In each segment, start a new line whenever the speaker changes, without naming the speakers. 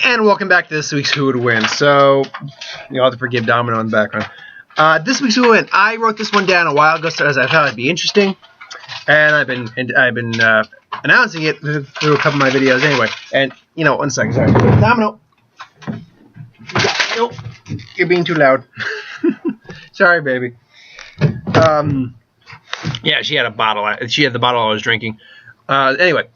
And welcome back to this week's Who Would Win. So, you'll have to forgive Domino in the background. This week's Who Would Win. I wrote this one down a while ago as I thought it'd be interesting. And I've been announcing it through a couple of my videos anyway. And, you know, 1 second, sorry. Domino! Nope. You're being too loud. Sorry, baby. Yeah, she had a bottle. She had the bottle I was drinking. Anyway.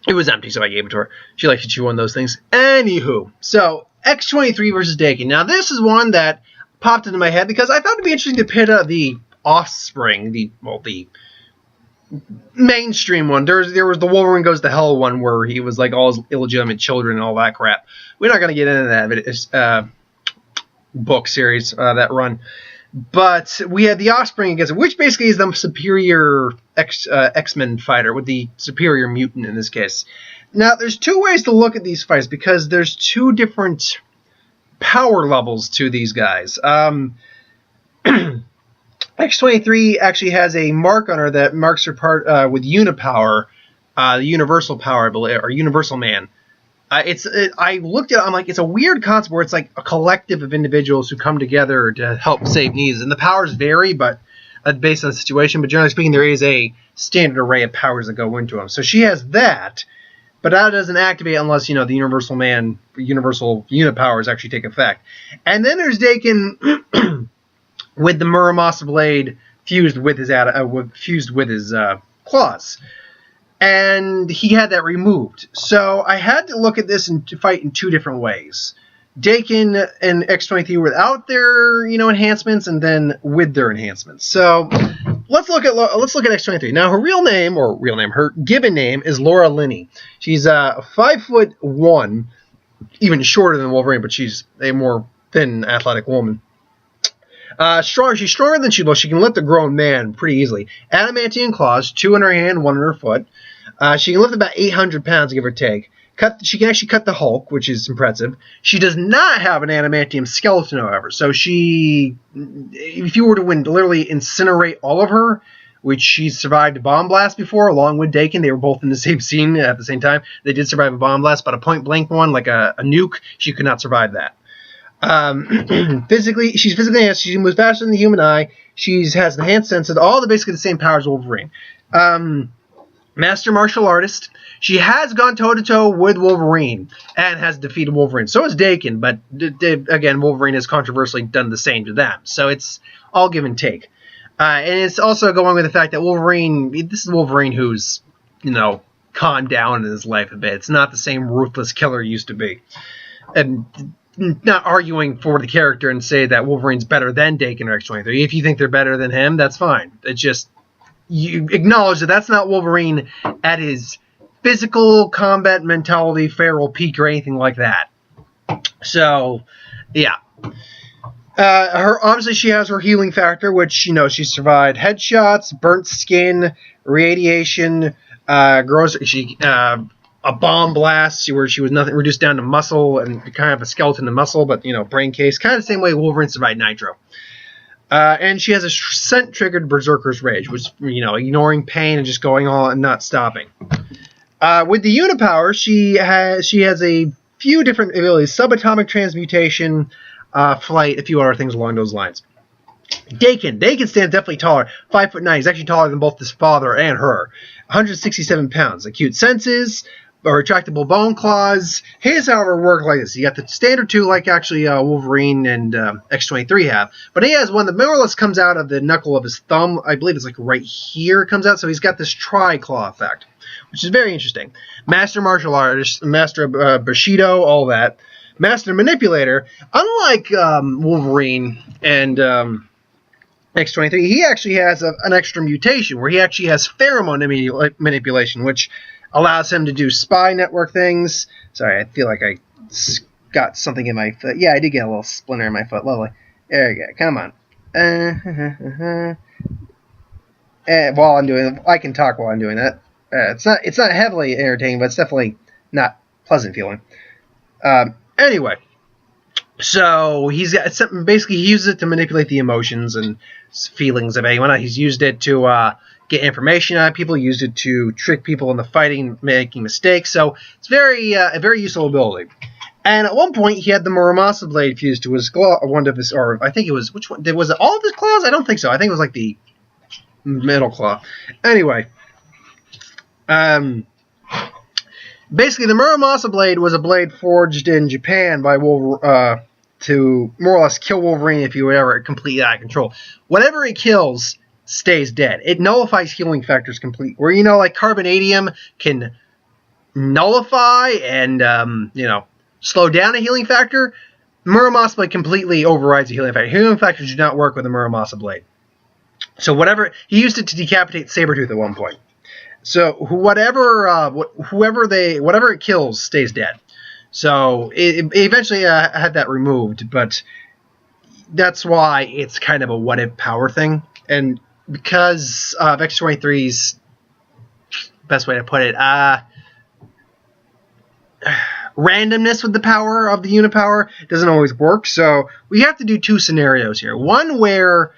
It was empty, so I gave it to her. She likes to chew on those things. Anywho, so X-23 versus Dakon. Now, this is one that popped into my head because I thought it'd be interesting to pit the offspring, the mainstream one. There was the Wolverine Goes to Hell one where he was like all his illegitimate children and all that crap. We're not going to get into that, but it's book series that run. But we had the offspring against it, which basically is the superior X-Men fighter, with the superior mutant in this case. Now, there's two ways to look at these fights, because there's two different power levels to these guys. X-23 actually has a mark on her that marks her part with Unipower, the Universal Power, I believe, or Universal Man. I looked at it, I'm like, it's a weird concept where it's like a collective of individuals who come together to help save needs. And the powers vary, but based on the situation. But generally speaking, there is a standard array of powers that go into them. So she has that, but that doesn't activate unless, you know, the Universal Man, Universal Unit powers actually take effect. And then there's Dakon with the Muramasa blade fused with his claws. And he had that removed. So I had to look at this and to fight in two different ways. Dakon and X-23 without their, you know, enhancements, and then with their enhancements. So let's look at X-23. Now, her given name is Laura Linney. She's 5'1", even shorter than Wolverine, but she's a more thin, athletic woman. She's stronger than she looks. She can lift a grown man pretty easily. Adamantium claws, 2 in her hand, 1 in her foot. She can lift about 800 pounds, give or take. She can actually cut the Hulk, which is impressive. She does not have an adamantium skeleton, however. So if you were to literally incinerate all of her, which she survived a bomb blast before, along with Dakon. They were both in the same scene at the same time. They did survive a bomb blast, but a point-blank one, like a nuke, she could not survive that. She's physically enhanced. She moves faster than the human eye. She has enhanced senses, all basically the same powers as Wolverine. Master martial artist. She has gone toe-to-toe with Wolverine and has defeated Wolverine. So has Dakon, but again, Wolverine has controversially done the same to them. So it's all give and take. And it's also going with the fact that this is Wolverine who's, you know, calmed down in his life a bit. It's not the same ruthless killer he used to be. And not arguing for the character and say that Wolverine's better than Dakon or X-23. If you think they're better than him, that's fine. It's just, you acknowledge that that's not Wolverine at his physical combat mentality, feral peak, or anything like that. So, yeah. Obviously, she has her healing factor, which, you know, she survived headshots, burnt skin, radiation, a bomb blast where she was nothing reduced down to muscle and kind of a skeleton to muscle, but, you know, brain case. Kind of the same way Wolverine survived Nitro. And she has a scent-triggered Berserker's Rage, which, you know, ignoring pain and just going on and not stopping. With the Unipower, she has a few different abilities. Subatomic transmutation, flight, a few other things along those lines. Dakon stands definitely taller. 5'9". He's actually taller than both his father and her. 167 pounds. Acute senses, or retractable bone claws. His, however, work like this. You got the standard two, like actually Wolverine and X-23 have, but he has one that more or less comes out of the knuckle of his thumb. I believe it's like right here it comes out, so he's got this tri-claw effect, which is very interesting. Master martial artist, master of Bushido, all that. Master manipulator. Unlike Wolverine and X-23, he actually has an extra mutation where he actually has pheromone manipulation, which allows him to do spy network things. Sorry, I feel like I got something in my foot. Yeah, I did get a little splinter in my foot. Lovely. There you go. Come on. While I'm doing, I can talk while I'm doing that. It's not heavily entertaining, but it's definitely not pleasant feeling. Anyway, so he's got something. Basically, he uses it to manipulate the emotions and feelings of anyone. He's used it to get information out of people. Used it to trick people into fighting, making mistakes. So it's a very useful ability. And at one point, he had the Muramasa blade fused to his claw, one of his, or I think it was, which one? Was it all of his claws? I don't think so. I think it was like the middle claw. Anyway, basically, the Muramasa blade was a blade forged in Japan by to more or less kill Wolverine if you were ever completely out of control. Whatever it kills stays dead. It nullifies healing factors completely. Where, you know, like carbonadium can nullify and, slow down a healing factor, Muramasa blade completely overrides the healing factor. Healing factors do not work with a Muramasa blade. So whatever, he used it to decapitate Sabretooth at one point. So whatever it kills stays dead. So it eventually had that removed, but that's why it's kind of a what-if power thing. And because of X-23's, best way to put it, randomness with the power of the unipower doesn't always work. So we have to do two scenarios here. One where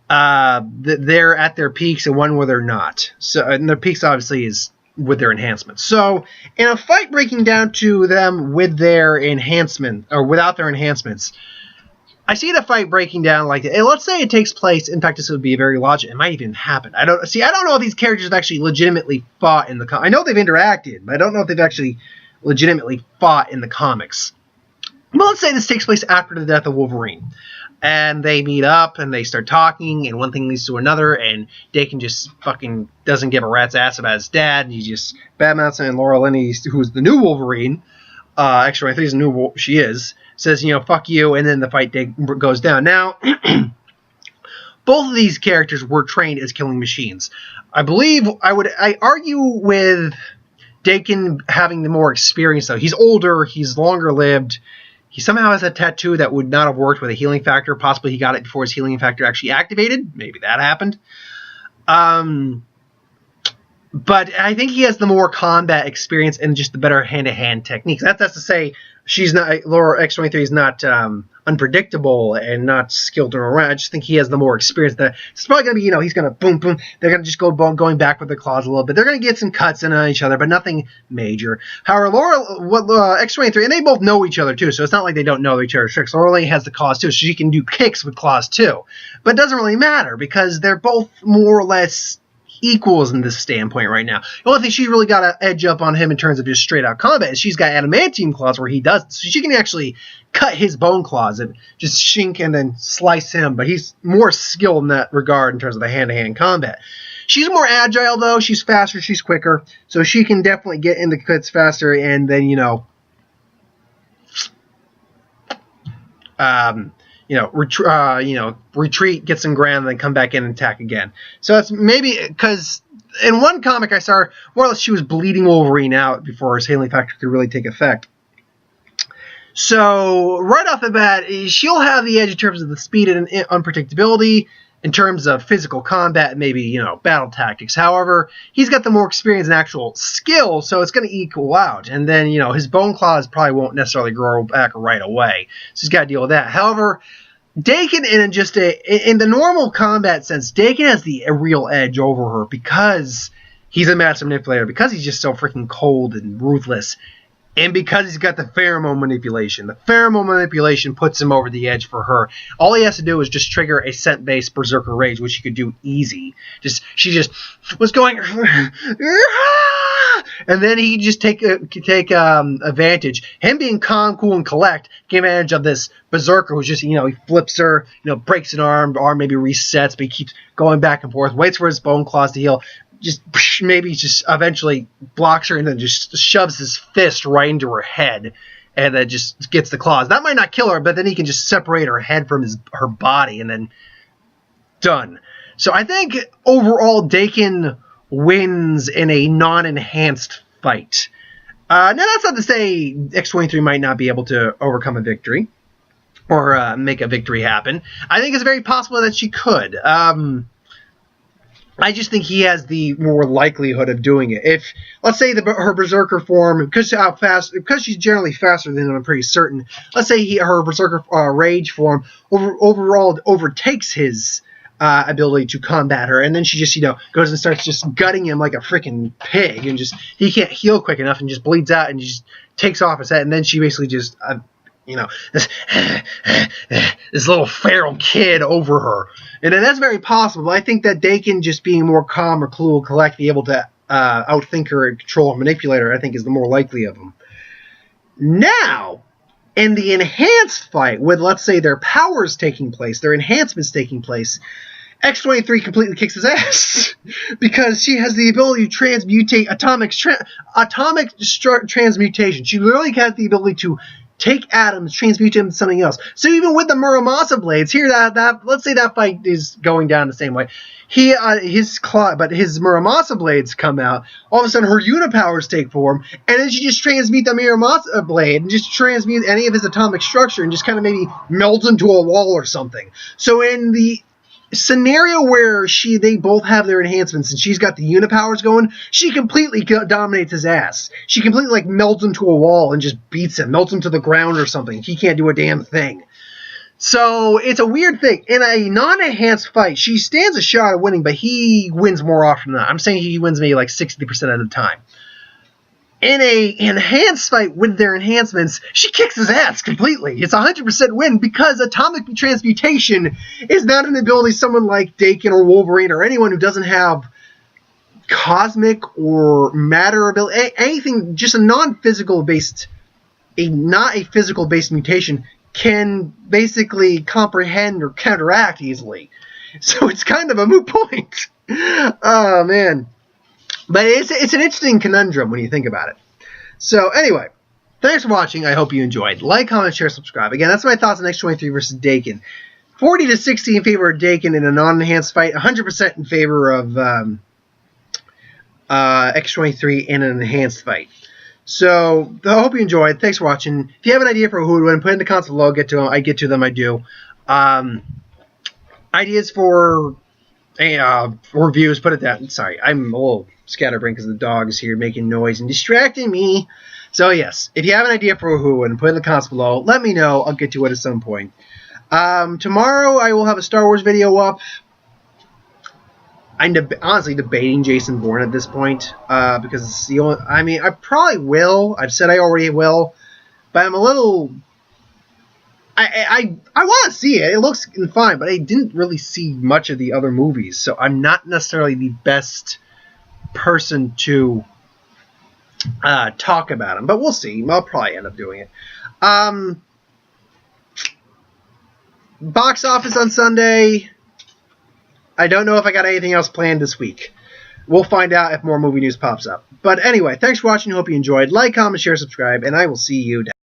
they're at their peaks and one where they're not. So, and their peaks obviously is with their enhancements. So in a fight breaking down to them with their enhancement or without their enhancements, I see the fight breaking down like that. Let's say it takes place. In fact, this would be very logical. It might even happen. I don't know if these characters have actually legitimately fought in the I know they've interacted, but I don't know if they've actually legitimately fought in the comics. Well, let's say this takes place after the death of Wolverine. And they meet up, and they start talking, and one thing leads to another, and Dakon just fucking doesn't give a rat's ass about his dad, and he just badmouths him, and Laura Linney, who's the new Wolverine, actually, I think she's new, she is, says, fuck you, and then the fight goes down. Now, both of these characters were trained as killing machines. I believe, I argue with Dakon having the more experience, though. He's older, he's longer lived. He somehow has a tattoo that would not have worked with a healing factor. Possibly he got it before his healing factor actually activated. Maybe that happened. But I think he has the more combat experience and just the better hand-to-hand techniques. That's to say, Laura X-23 is not unpredictable and not skilled around. I just think he has the more experience. It's probably going to be, he's going to boom, boom. They're going to just go going back with their claws a little bit. They're going to get some cuts in on each other, but nothing major. However, X-23, and they both know each other too, so it's not like they don't know each other's tricks. Laura Lane has the claws too, so she can do kicks with claws too. But it doesn't really matter because they're both more or less equals in this standpoint right now. The only thing she's really got to edge up on him in terms of just straight out combat is she's got adamantium claws where he doesn't. So she can actually cut his bone claws and just shink and then slice him. But he's more skilled in that regard in terms of the hand-to-hand combat. She's more agile though. She's faster. She's quicker. So she can definitely get into cuts faster and then, retreat, get some ground, and then come back in and attack again. So it's maybe because in one comic I saw her, more or less she was bleeding Wolverine out before his healing factor could really take effect. So right off the bat, she'll have the edge in terms of the speed and unpredictability, in terms of physical combat, maybe, battle tactics. However, he's got the more experience and actual skill, so it's going to equal out. And then, his bone claws probably won't necessarily grow back right away. So he's got to deal with that. However, Dakon, in the normal combat sense, Dakon has the real edge over her because he's a master manipulator, because he's just so freaking cold and ruthless. And because he's got the pheromone manipulation. The pheromone manipulation puts him over the edge for her. All he has to do is just trigger a scent-based berserker rage, which he could do easy. She just was going, and then he just take advantage. Him being calm, cool, and collect, take advantage of this berserker who's just, he flips her, breaks an arm maybe resets, but he keeps going back and forth, waits for his bone claws to heal. Maybe just eventually blocks her and then just shoves his fist right into her head and then just gets the claws. That might not kill her, but then he can just separate her head from her body and then done. So I think overall Dakon wins in a non-enhanced fight. Now that's not to say X-23 might not be able to overcome a victory or make a victory happen. I think it's very possible that she could. I just think he has the more likelihood of doing it. If, let's say, her berserker form, because she's generally faster than him, I'm pretty certain. Let's say her berserker rage form overall overtakes his ability to combat her, and then she just goes and starts just gutting him like a freaking pig, and he can't heal quick enough, and just bleeds out, and just takes off his head, and then she basically just, this little feral kid over her. And then that's very possible. I think that Dakon just being more calm or cool, collect, be able to outthink her, control, or manipulate her, I think is the more likely of them. Now, in the enhanced fight, with, let's say, their powers taking place, their enhancements taking place, X-23 completely kicks his ass because she has the ability to transmutate atomic transmutation. She literally has the ability to take atoms, transmute them to something else. So even with the Muramasa blades, here that let's say that fight is going down the same way. His Muramasa blades come out. All of a sudden, her unipowers take form, and then she just transmute the Muramasa blade and just transmute any of his atomic structure and just kind of maybe melt into a wall or something. So in the scenario where they both have their enhancements and she's got the unipowers going, she completely dominates his ass. She completely melts him to a wall and just beats him, melts him to the ground or something. He can't do a damn thing. So it's a weird thing. In a non-enhanced fight, she stands a shot at winning, but he wins more often than not. I'm saying he wins maybe 60% of the time. In a enhanced fight with their enhancements, she kicks his ass completely. It's 100% win because atomic transmutation is not an ability someone like Dakon or Wolverine or anyone who doesn't have cosmic or matter ability, anything, just a non-physical based, not a physical based mutation can basically comprehend or counteract easily. So it's kind of a moot point. Oh, man. But it's an interesting conundrum when you think about it. So anyway, thanks for watching. I hope you enjoyed. Like, comment, share, subscribe. Again, that's my thoughts on X-23 versus Dakon. 40 to 60 in favor of Dakon in a non-enhanced fight. 100% in favor of X-23 in an enhanced fight. So I hope you enjoyed. Thanks for watching. If you have an idea for who would win, put it in the comments below. I get to them. I do. Ideas for reviews, put it down. Sorry, I'm a little scatterbrained because the dog is here making noise and distracting me. So yes, if you have an idea for who and put it in the comments below, let me know. I'll get to it at some point. Tomorrow I will have a Star Wars video up. I'm honestly debating Jason Bourne at this point because it's the only. I mean, I probably will. I've said I already will, but I'm a little. I want to see it. It looks fine, but I didn't really see much of the other movies, so I'm not necessarily the best person to talk about them. But we'll see. I'll probably end up doing it. Box office on Sunday. I don't know if I got anything else planned this week. We'll find out if more movie news pops up. But anyway, thanks for watching. Hope you enjoyed. Like, comment, share, subscribe, and I will see you down.